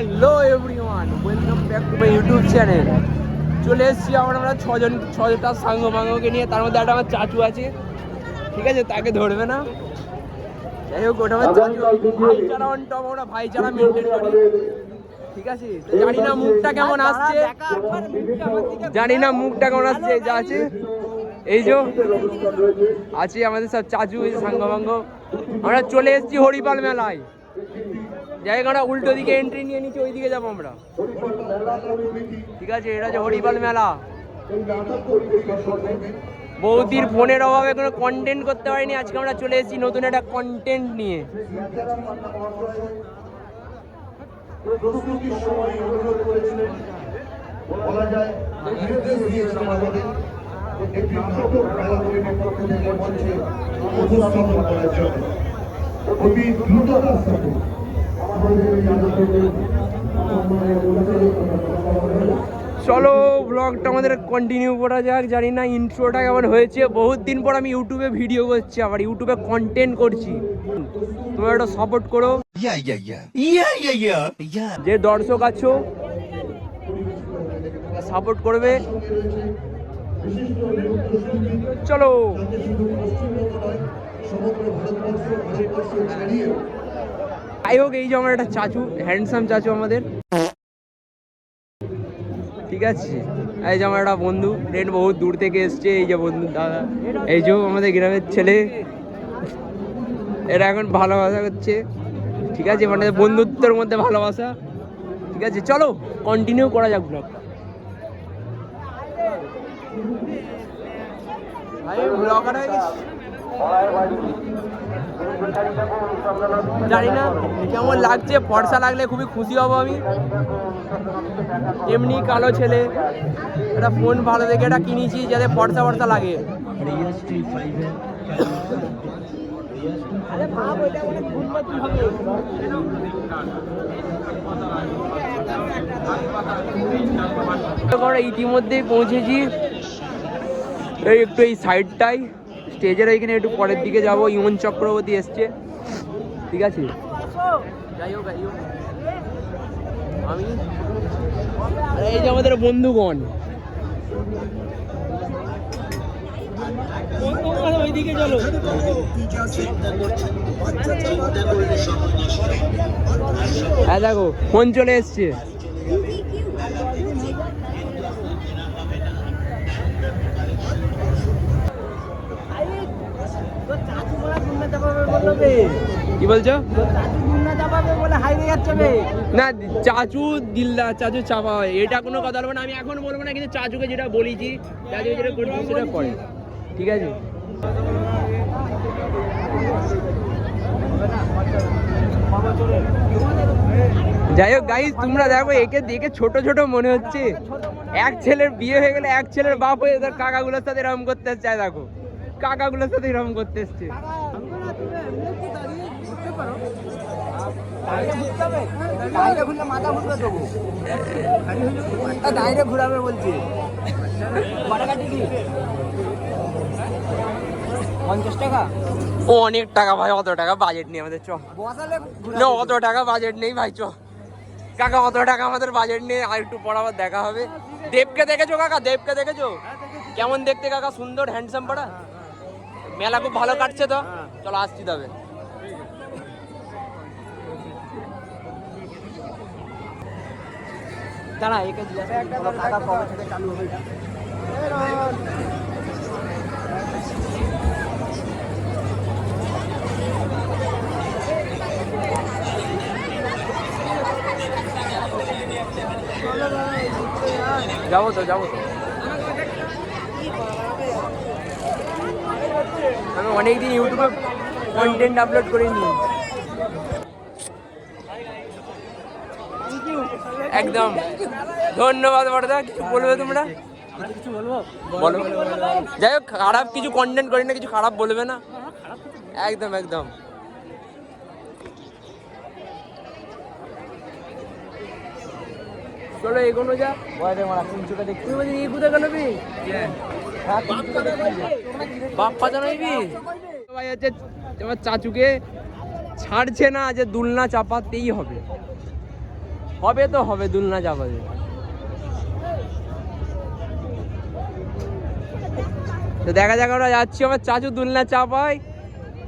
Hello everyone, welcome back to my YouTube channel. চলে এসেছি আমরা ছটা সাঙ্গ মাঙ্গকে নিয়ে। তার মধ্যে একটা আমার চাচু আছে, ঠিক আছে, তাকে ধরবে না। যাই হোক, ওটা আমার চাচু। ভাইচারা অন টপ, আমরা ভাইচারা মেনটেন করি, ঠিক আছে। তো জানি না মুখটা কেমন আসছে, জানি না মুখটা কেমন আসছে। যা আছে এই যে আছে আমাদের সব চাচু, এই সাঙ্গ মাঙ্গ। আমরা চলে এসেছি হরিপাল মেলায়। জায়গাটা উল্টো দিকে এন্ট্রি নিয়ে নিচে, ওই দিকে যাবো আমরা, ঠিক আছে। এটা হচ্ছে হরিপাল মেলা। বহুদিন ফোনের অভাবে কোনো কন্টেন্ট করতে পারিনি, আজকে আমরা চলে এসেছি নতুন একটা কন্টেন্ট নিয়ে। চলো ব্লগটা আমাদের কন্টিনিউ করা যাক। জানি না ইন্ট্রোটা কেমন হয়েছে। বহুত দিন পর আমি ইউটিউবে ভিডিও করছি, আবার ইউটিউবে কন্টেন্ট করছি। তোমরা একটা সাপোর্ট করো, যে দর্শক আছো সাপোর্ট করবে। চলো যাই হোক, এই যে আমার একটা চাচু, হ্যান্ডসাম চাচু আমাদের, ঠিক আছে। এই যে আমার একটা বন্ধু ফ্রেন্ড, বহুত দূর থেকে এসছে। এই যে বন্ধু দাদা, এই যে আমাদের গ্রামের ছেলে, এরা এখন ভালোবাসা করছে, ঠিক আছে, মানে বন্ধুত্বের মধ্যে ভালোবাসা, ঠিক আছে। চলো কন্টিনিউ করা যাক ব্লগটা। জানি না কেমন লাগছে, ফর্সা লাগলে খুবই খুশি হব আমি। এমনি কালো ছেলে, একটা ফোন ভালো দেখে এটা কিনেছি যাতে ফর্সা ফর্সা লাগে। ইতিমধ্যেই পৌঁছেছি এই একটু এই সাইডটাই, স্টেজের এইখানে একটু পরের দিকে যাব। ইমন চক্রবর্তী এসছে, ঠিক আছে। যাই হোক আমি, এই যে আমাদের বন্ধুগণ, ওইদিকে চলো। হ্যাঁ দেখো, ফোন চলে এসছে। কি বলছো? না চাচু দিল্লা, চাচু চাপা হয়, এটা কোনো কথা বলবো না, আমি এখন বলবো না। কিন্তু চাচুকে যেটা বলেছি, চাচু যেটা করছি সেটা করে, ঠিক আছে। যাই হোক গাইস, তোমরা দেখো, একে দেখে ছোট ছোট মনে হচ্ছে। এক ছেলের বিয়ে হয়ে গেলে এক ছেলের বাপ হয়ে তার কাকাগুলোর সাথে এরকম করতে এসছে। দেখো কাকাগুলোর সাথে এরকম করতে এসছে। ঘুরাবে বলছি, 50 টাকা। ও অনেক টাকা ভাই, অত টাকা বাজেট নেই আমাদের। চ অত টাকা বাজেট নেই ভাই, চ কাকা, অত টাকা আমাদের বাজেট নেই। আর একটু পর আবার দেখা হবে। দেবকে দেখেছো কাকা? দেবকে দেখেছো? কেমন দেখতে কাকা? সুন্দর, হ্যান্ডসাম পাড়া। মেলা খুব ভালো কাটছে তো। চলো আসছি তবে। দাঁড়া, একে কাকা কবে থেকে চালু হবে? যাবো তো আমি অনেকদিন ইউটিউবে কন্টেন্ট আপলোড করিনি। একদম ধন্যবাদ বড়দা। কিছু বলবে তোমরা? বলো। যাই হোক, খারাপ কিছু কন্টেন্ট করি না, কিছু খারাপ বলবে না। একদম চলো এগোনো যা। দেখতে পাচ্ছি এই কোথায় গেল? বাপ্পা জানাইবি ভাই, হচ্ছে তোমার চাচুকে ছাড়ছে না, যে দুলনা চাপাতেই হবে। হবে তো হবে, দুলনা চাপাবে। তো দেখা যাক, আমরা যাচ্ছি। আমার চাচু দুলনা চাপায়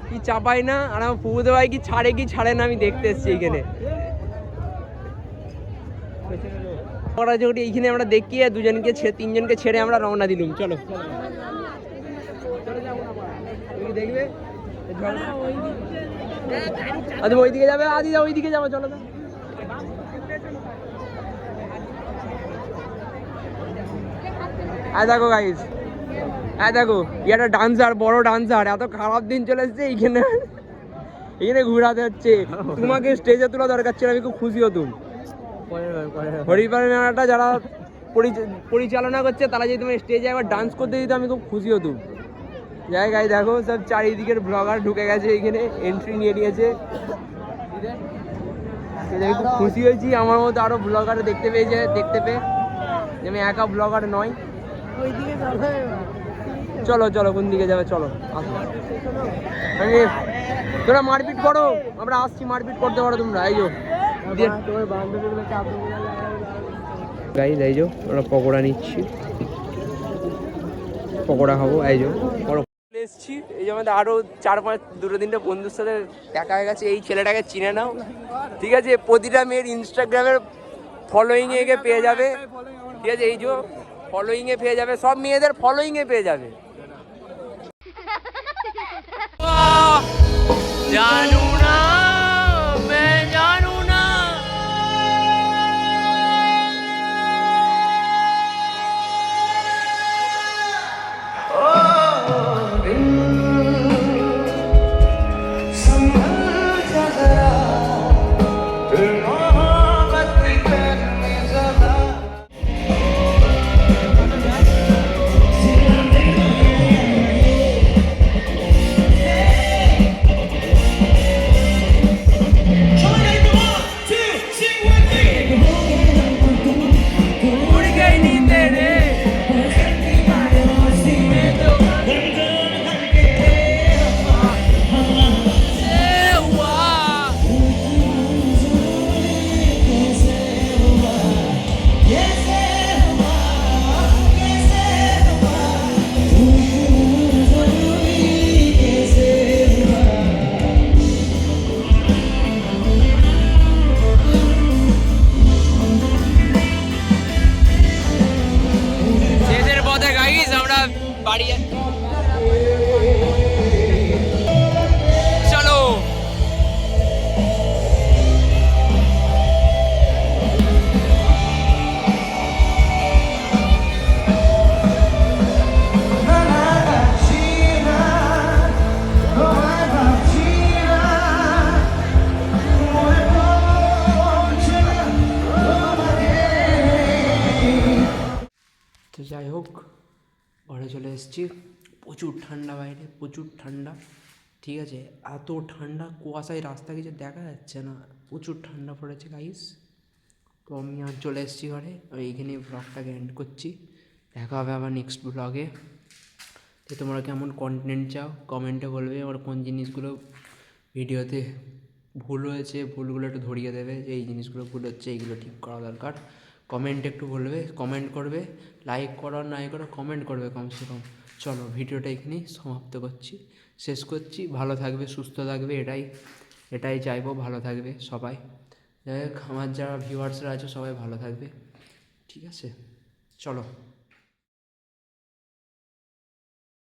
কি চাপাই না, আর আমার ফুফুদে ভাই কি ছাড়ে না, আমি দেখতে এসেছি এখানে। এইখানে আমরা দেখিয়ে দুজনকে তিনজনকে ছেড়ে আমরা রওনা দিলুম। চলো দেখবে ওইদিকে যাবে, আদিদা ওইদিকে যাবো, চলো তো। দেখো গাইস, দেখো একটা ডান্সার, বড় ডান্সার, এত খারাপ দিন চলে এসছে এইখানে ঘুরাতে হচ্ছে। তোমাকে স্টেজে তোলা দরকার ছিল, আমি খুব খুশি হতুম। হরিপাল মেলাটা যারা পরিচালনা করছে তারা যদি তোমার স্টেজে একবার ডান্স করতে দিত, আমি খুব খুশি হতুম। জায়গায় দেখো সব চারিদিকের ব্লগার ঢুকে গেছে, এখানে এন্ট্রি নিয়ে নিয়েছে। খুব খুশি হয়েছি, আমার মতো আরো ব্লগার দেখতে পেয়ে আমি একা ব্লগার নয়। চলো চলো, কোন দিকে যাবে, চলো তোরা মারপিট করো, আমরা আসছি, মারপিট করতে পারো তোমরা। এই যো আমরা পকোড়া নিচ্ছি, পকোড়া খাবো। এসছি, এই যে আমাদের আরো 2-3টে বন্ধুর সাথে দেখা হয়ে গেছে। এই ছেলেটাকে চিনে নাও, ঠিক আছে? প্রতিটা মেয়ের ইনস্টাগ্রামের ফলোয়িং এ পেয়ে যাবে, ঠিক আছে? এই যে ফলোয়িং এ পেয়ে যাবে, সব মেয়েদের ফলোয়িং এ পেয়ে যাবে। জানু না, मैं जानू ना। বাড়ি চলো। তো যাই হোক, ঘরে চলে এসেছি। প্রচুর ঠান্ডা বাইরে, প্রচুর ঠান্ডা, ঠিক আছে? এত ঠান্ডা, কুয়াশায় রাস্তা কিছু দেখা যাচ্ছে না, প্রচুর ঠান্ডা পড়েছে গাইস। তো আমি আর চলে এসেছি ঘরে, এইখানে ব্লগটাকে এন্ড করছি। দেখা হবে আবার নেক্সট ব্লগে। তো তোমরা কেমন কন্টেন্ট চাও কমেন্টে বলবে, আমার কোন জিনিসগুলো ভিডিওতে ভুল হয়েছে, ভুলগুলো একটু ধরিয়ে দেবে, যে এই জিনিসগুলো ভুল হচ্ছে, এইগুলো ঠিক করা দরকার। কমেন্ট একটু বলবে, কমেন্ট করবে, লাইক করো নাই করো, কমেন্ট করবে কমসে কম। চলো ভিডিওটা এখানেই সমাপ্ত করছি, শেষ করছি। ভালো থাকবে, সুস্থ থাকবে, এটাই চাইবো, ভালো থাকবে সবাই। যাই হোক, আমার যারা ভিউয়ার্সরা আছে সবাই ভালো থাকবে, ঠিক আছে? চলো।